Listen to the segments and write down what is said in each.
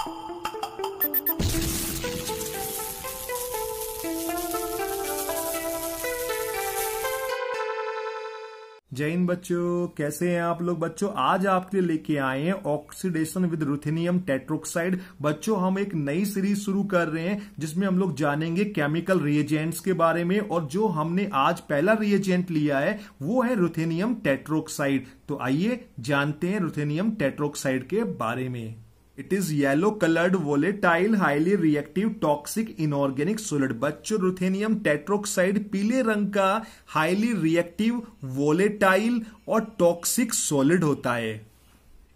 जय हिंद बच्चों, कैसे हैं आप लोग। बच्चों आज आपके लिए लेके आए हैं ऑक्सीडेशन विद रुथेनियम टेट्रोक्साइड। बच्चों हम एक नई सीरीज शुरू कर रहे हैं जिसमें हम लोग जानेंगे केमिकल रिएजेंट्स के बारे में। और जो हमने आज पहला रिएजेंट लिया है वो है रुथेनियम टेट्रोक्साइड। तो आइए जानते हैं रुथेनियम टेट्रोक्साइड के बारे में। It is yellow coloured volatile highly reactive toxic inorganic solid. बच्चों रुथेनियम टेट्रोक्साइड पीले रंग का हाईली रिएक्टिव वोलेटाइल और टॉक्सिक सॉलिड होता है।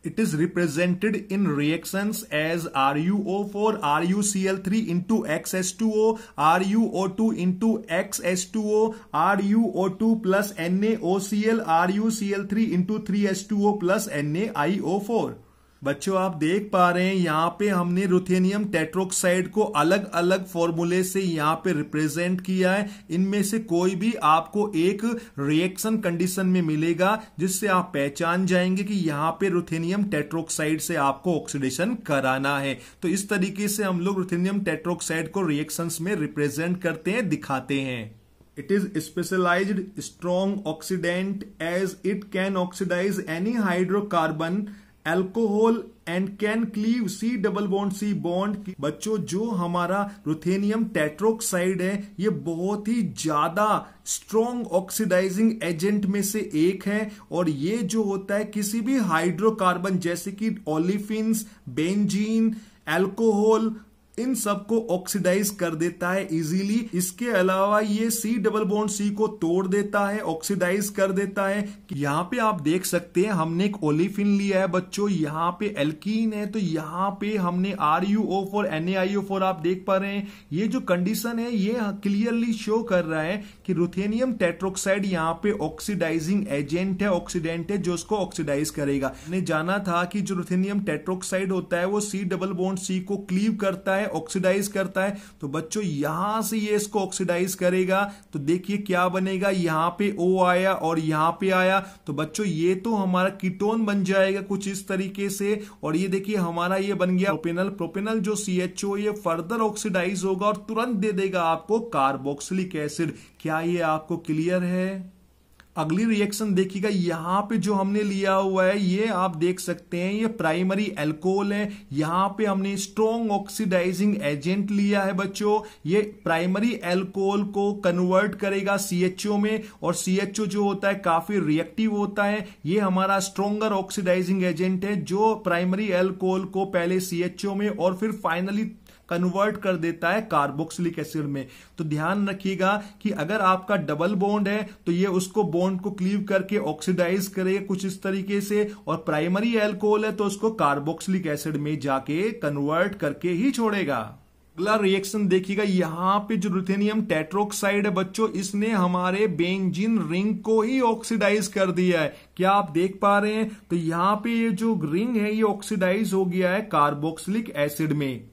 It is represented in reactions as RuO4, RuCl3 into XH2O, RuO2 into XH2O, RuO2 plus NaOCl, RuCl3 into 3H2O plus NaIO4। बच्चों आप देख पा रहे हैं यहाँ पे हमने रुथेनियम टेट्रोक्साइड को अलग अलग फॉर्मूले से यहाँ पे रिप्रेजेंट किया है। इनमें से कोई भी आपको एक रिएक्शन कंडीशन में मिलेगा जिससे आप पहचान जाएंगे कि यहाँ पे रुथेनियम टेट्रोक्साइड से आपको ऑक्सीडेशन कराना है। तो इस तरीके से हम लोग रुथेनियम टेट्रोक्साइड को रिएक्शंस में रिप्रेजेंट करते हैं, दिखाते हैं। It is specialized strong oxidant as it can oxidize any hydrocarbon alcohol and can cleave C double bond C bond. बच्चों जो हमारा रुथेनियम टेट्रोक्साइड है ये बहुत ही ज्यादा स्ट्रॉन्ग ऑक्सीडाइजिंग एजेंट में से एक है। और ये जो होता है किसी भी हाइड्रोकार्बन जैसे कि ओलिफिन्स, बेंजीन, अल्कोहल, इन सबको ऑक्सीडाइज कर देता है इजीली। इसके अलावा ये C डबल बॉन्ड C को तोड़ देता है, ऑक्सीडाइज कर देता है। यहाँ पे आप देख सकते हैं हमने एक ओलिफिन लिया है बच्चों, यहाँ पे एल्कीन है तो यहाँ पे हमने RuO4 NaIO4 आप देख पा रहे हैं। ये जो कंडीशन है ये क्लियरली शो कर रहा है कि रुथेनियम टेट्रोक्साइड यहाँ पे ऑक्सीडाइजिंग एजेंट है, ऑक्सीडेंट है जो उसको ऑक्सीडाइज करेगा। हमने जाना था कि जो रुथेनियम टेट्रोक्साइड होता है वो C डबल बॉन्ड C को क्लीव करता है, ऑक्सीडाइज करता है। तो बच्चों यहां से ये इसको ऑक्सीडाइज करेगा तो देखिए क्या बनेगा, यहां पे O आया और यहां पे आया। तो बच्चों ये तो हमारा कीटोन बन जाएगा कुछ इस तरीके से। और ये देखिए हमारा ये बन गया प्रोपेनल। प्रोपेनल जो CHO ये फर्दर ऑक्सीडाइज होगा और तुरंत दे देगा आपको कार्बोक्सिलिक एसिड। क्या ये आपको क्लियर है। अगली रिएक्शन देखिएगा, यहां पे जो हमने लिया हुआ है ये आप देख सकते हैं ये प्राइमरी अल्कोहल है। यहां पे हमने स्ट्रॉन्ग ऑक्सीडाइजिंग एजेंट लिया है बच्चों। ये प्राइमरी अल्कोहल को कन्वर्ट करेगा CHO में और CHO जो होता है काफी रिएक्टिव होता है। ये हमारा स्ट्रॉन्गर ऑक्सीडाइजिंग एजेंट है जो प्राइमरी अल्कोहल को पहले CHO में और फिर फाइनली कन्वर्ट कर देता है कार्बोक्सिलिक एसिड में। तो ध्यान रखिएगा कि अगर आपका डबल बॉन्ड है तो ये उसको बॉन्ड को क्लीव करके ऑक्सीडाइज करेगा कुछ इस तरीके से, और प्राइमरी अल्कोहल है तो उसको कार्बोक्सिलिक एसिड में जाके कन्वर्ट करके ही छोड़ेगा। अगला रिएक्शन देखिएगा, यहां पे जो रुथेनियम टेट्रोक्साइड है बच्चों इसने हमारे बेंजीन रिंग को ही ऑक्सीडाइज कर दिया है। क्या आप देख पा रहे हैं। तो यहां पे ये जो रिंग है ये ऑक्सीडाइज हो गया है कार्बोक्सिलिक एसिड में।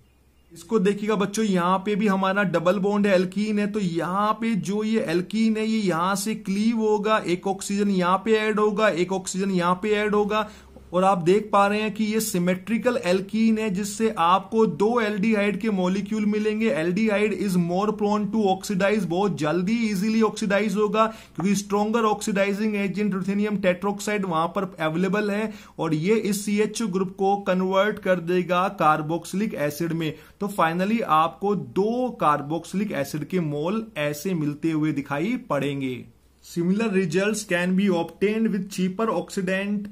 इसको देखिएगा बच्चों, यहां पे भी हमारा डबल बॉन्ड है, एल्कीन है। तो यहां पे जो ये एल्कीन है ये यहां से क्लीव होगा, एक ऑक्सीजन यहां पे ऐड होगा, एक ऑक्सीजन यहां पे ऐड होगा। और आप देख पा रहे हैं कि ये सिमेट्रिकल एल्कीन है जिससे आपको दो एल्डिहाइड के मॉलिक्यूल मिलेंगे। Aldehyde is more prone to oxidise, बहुत जल्दी इजीली ऑक्सीडाइज होगा क्योंकि stronger oxidising agent ruthenium tetroxide वहां पर अवेलेबल है। और ये इस CHO ग्रुप को कन्वर्ट कर देगा कार्बोक्सिलिक एसिड में। तो फाइनली आपको दो कार्बोक्सिलिक एसिड के मोल ऐसे मिलते हुए दिखाई पड़ेंगे। Similar results can be obtained with cheaper oxidant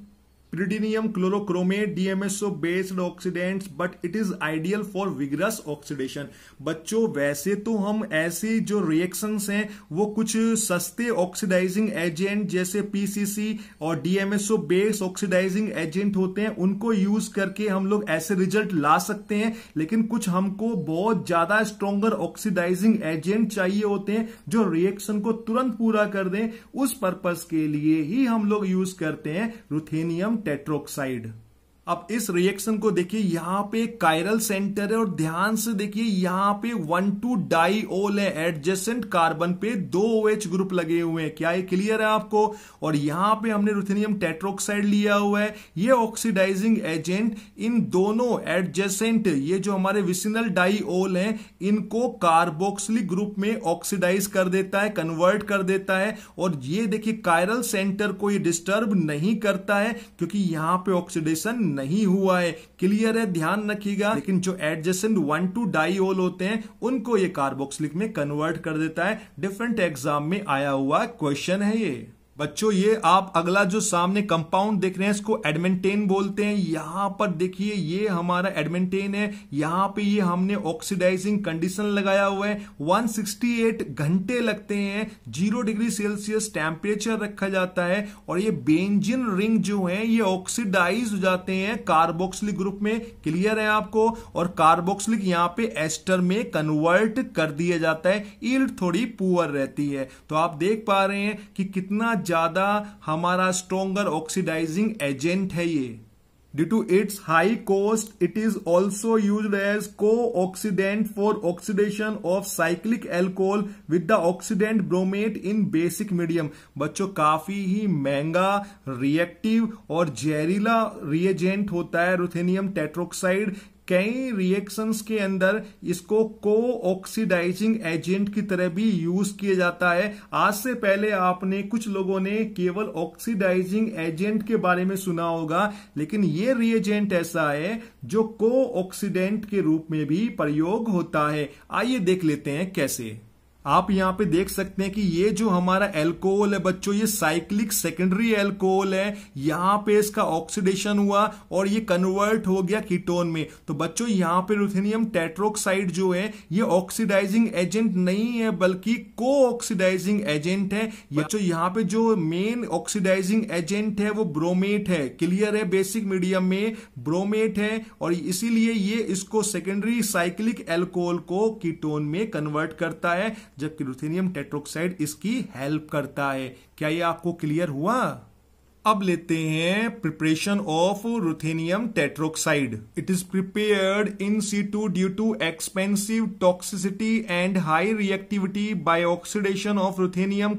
pyridinium chlorochromate DMSO based oxidants but it is ideal for vigorous oxidation। बच्चों वैसे तो हम ऐसे जो रिएक्शंस हैं वो कुछ सस्ते ऑक्सीडाइजिंग एजेंट जैसे PCC और DMSO बेस्ड ऑक्सीडाइजिंग एजेंट होते हैं उनको यूज करके हम लोग ऐसे रिजल्ट ला सकते हैं। लेकिन कुछ हमको बहुत ज्यादा स्ट्रॉन्गर ऑक्सीडाइजिंग एजेंट चाहिए होते हैं जो रिएक्शन को तुरंत पूरा कर दें। उस पर्पस के लिए ही हम लोग यूज करते हैं रुथेनियम टेट्रोक्साइड। अब इस रिएक्शन को देखिए, यहां पे कायरल सेंटर है और ध्यान से देखिए यहां पे 1,2 डाइओल है, एडजेसेंट कार्बन पे 2 OH ग्रुप लगे हुए हैं। क्या ये क्लियर है आपको? और यहां पे हमने रुथेनियम टेट्रोक्साइड लिया हुआ है। ये ऑक्सीडाइजिंग एजेंट इन दोनों एडजेसेंट, ये जो हमारे विसिनल डाइओल हैं, इनको कार्बोक्सिलिक ग्रुप में ऑक्सीडाइज कर देता है, कन्वर्ट कर देता है। और ये देखिए कायरल सेंटर को ये डिस्टर्ब नहीं करता है क्योंकि यहां पे ऑक्सीडेशन नहीं हुआ है। क्लियर है? ध्यान रखिएगा। लेकिन जो एडजेसेंट 1,2 डाइओल होते हैं उनको ये कार्बोक्सिलिक में कन्वर्ट कर देता है। डिफरेंट एग्जाम में आया हुआ क्वेश्चन है ये। बच्चों ये आप अगला जो सामने कंपाउंड देख रहे हैं इसको एडमेंटेन बोलते हैं। यहां पर देखिए ये हमारा एडमेंटेन है। यहां पे ये हमने ऑक्सीडाइजिंग कंडीशन लगाया हुआ है। 168 घंटे लगते हैं, 0 डिग्री सेल्सियस टेम्परेचर रखा जाता है और ये बेंजीन रिंग जो है ये ऑक्सीडाइज हो जाते हैं कार्बोक्सिलिक ग्रुप में। क्लियर है आपको? और कार्बोक्सिलिक यहां पे एस्टर में कन्वर्ट कर दिया जाता है। यील्ड थोड़ी पुअर रहती है। तो आप देख पा रहे हैं कि कितना ज्यादा हमारा स्ट्रॉन्गर ऑक्सीडाइजिंग एजेंट है ये। Due to its high cost, it is also used as co-oxidant for oxidation of cyclic alcohol with the oxidant bromate in basic medium। बच्चों काफी ही महंगा, रिएक्टिव और जहरीला रिएजेंट होता है रुथेनियम टेट्रोक्साइड। कई रिएक्शंस के अंदर इसको को ऑक्सीडाइजिंग एजेंट की तरह भी यूज किया जाता है। आज से पहले आपने कुछ लोगों ने केवल ऑक्सीडाइजिंग एजेंट के बारे में सुना होगा, लेकिन ये रिएजेंट ऐसा है जो को ऑक्सीडेंट के रूप में भी प्रयोग होता है। आइए देख लेते हैं कैसे। आप यहां पे देख सकते हैं कि ये जो हमारा एल्कोहल है बच्चों, ये साइक्लिक सेकेंडरी एल्कोहल है। यहां पे इसका ऑक्सीडेशन हुआ और ये कन्वर्ट हो गया कीटोन में। तो बच्चों यहां पे रुथेनियम टेट्रोक्साइड जो है ये ऑक्सीडाइजिंग एजेंट नहीं है बल्कि को ऑक्सीडाइजिंग एजेंट है। बच्चों यहां पे जो मेन ऑक्सीडाइजिंग एजेंट है वो ब्रोमेट है। क्लियर है? बेसिक मीडियम में ब्रोमेट है और इसीलिए ये इसको सेकेंडरी साइक्लिक एल्कोहल को कीटोन में कन्वर्ट करता है, जबकि रुथेनियम टेट्रोक्साइड इसकी हेल्प करता है। क्या ये आपको क्लियर हुआ? अब लेते हैं preparation of ruthenium tetroxide. It is prepared in situ due to expensive toxicity and high reactivity by oxidation of ruthenium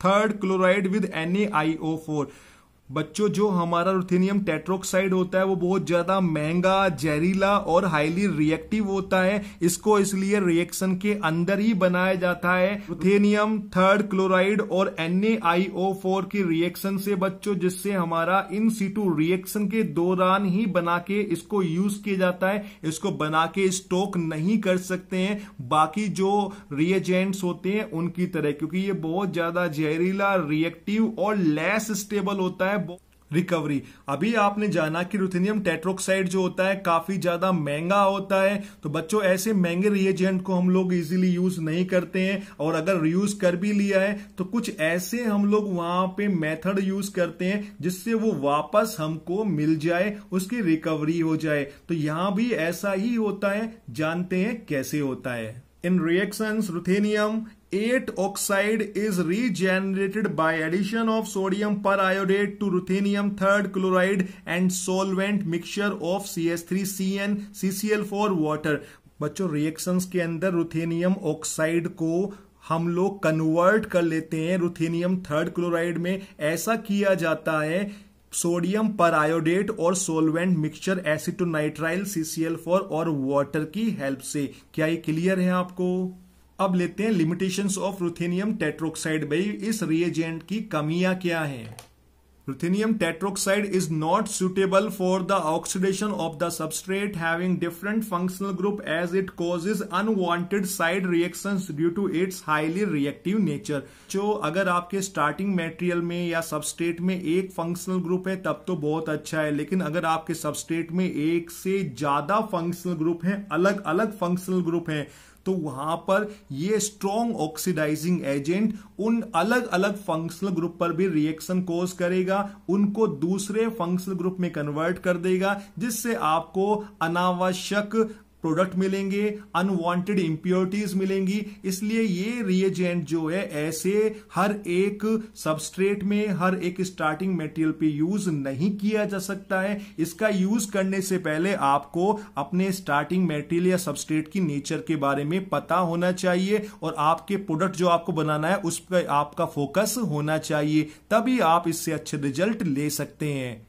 third chloride with NaIO4। बच्चों जो हमारा रुथेनियम टेट्रोक्साइड होता है वो बहुत ज्यादा महंगा, जहरीला और हाईली रिएक्टिव होता है। इसको इसलिए रिएक्शन के अंदर ही बनाया जाता है रुथेनियम थर्ड क्लोराइड और NaIO4 की रिएक्शन से बच्चों, जिससे हमारा इन situ रिएक्शन के दौरान ही बना के इसको यूज किया जाता है। इसको बना के स्टॉक नहीं कर सकते हैं बाकी जो रिएजेंट्स होते हैं उनकी तरह, क्योंकि ये बहुत ज्यादा जहरीला, रिएक्टिव और लेस स्टेबल होता है। रिकवरी, अभी आपने जाना कि रुथेनियम टेट्रोक्साइड जो होता है काफी ज्यादा महंगा होता है। तो बच्चों ऐसे महंगे रिएजेंट को हम लोग इजीली यूज नहीं करते हैं, और अगर यूज कर भी लिया है तो कुछ ऐसे हम लोग वहां पे मेथड यूज करते हैं जिससे वो वापस हमको मिल जाए, उसकी रिकवरी हो जाए। तो यहां भी ऐसा ही होता है, जानते हैं कैसे होता है। इन reactions ruthenium 8 oxide is regenerated by addition of sodium periodate to ruthenium third chloride and solvent mixture of CH3CN CCl4 water। बच्चों रिएक्शंस के अंदर रुथेनियम ऑक्साइड को हम लोग कन्वर्ट कर लेते हैं रुथेनियम थर्ड क्लोराइड में। ऐसा किया जाता है सोडियम परआयोडेट और सोलवेंट मिक्सचर एसिटोनाइट्राइल CCl4 और वाटर की हेल्प से। क्या ये क्लियर है आपको? अब लेते हैं लिमिटेशंस ऑफ रुथेनियम टेट्रोक्साइड। भाई इस रिएजेंट की कमियां क्या हैं? Ruthenium tetroxide is not suitable for the oxidation of the substrate having different functional group as it causes unwanted side reactions due to its highly reactive nature। जो अगर आपके starting material में या सबस्ट्रेट में एक फंक्शनल ग्रुप है तब तो बहुत अच्छा है, लेकिन अगर आपके सबस्ट्रेट में एक से ज्यादा फंक्शनल ग्रुप हैं, अलग अलग फंक्शनल ग्रुप हैं, तो वहां पर ये स्ट्रॉन्ग ऑक्सीडाइजिंग एजेंट उन अलग अलग फंक्शनल ग्रुप पर भी रिएक्शन कोज करेगा, उनको दूसरे फंक्शनल ग्रुप में कन्वर्ट कर देगा, जिससे आपको अनावश्यक प्रोडक्ट मिलेंगे, अनवांटेड इंप्योरिटीज मिलेंगी। इसलिए ये रिएजेंट जो है ऐसे हर एक सबस्ट्रेट में, हर एक स्टार्टिंग मटेरियल पे यूज नहीं किया जा सकता है। इसका यूज करने से पहले आपको अपने स्टार्टिंग मटेरियल या सबस्ट्रेट की नेचर के बारे में पता होना चाहिए और आपके प्रोडक्ट जो आपको बनाना है उस पर आपका फोकस होना चाहिए, तभी आप इससे अच्छे रिजल्ट ले सकते हैं।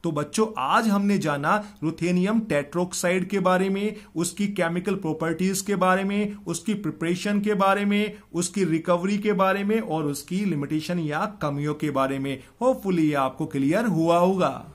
तो बच्चों, आज हमने जाना रुथेनियम टेट्रोक्साइड के बारे में, उसकी केमिकल प्रॉपर्टीज के बारे में, उसकी प्रिपरेशन के बारे में, उसकी रिकवरी के बारे में और उसकी लिमिटेशन या कमियों के बारे में। होपफुली ये आपको क्लियर हुआ होगा।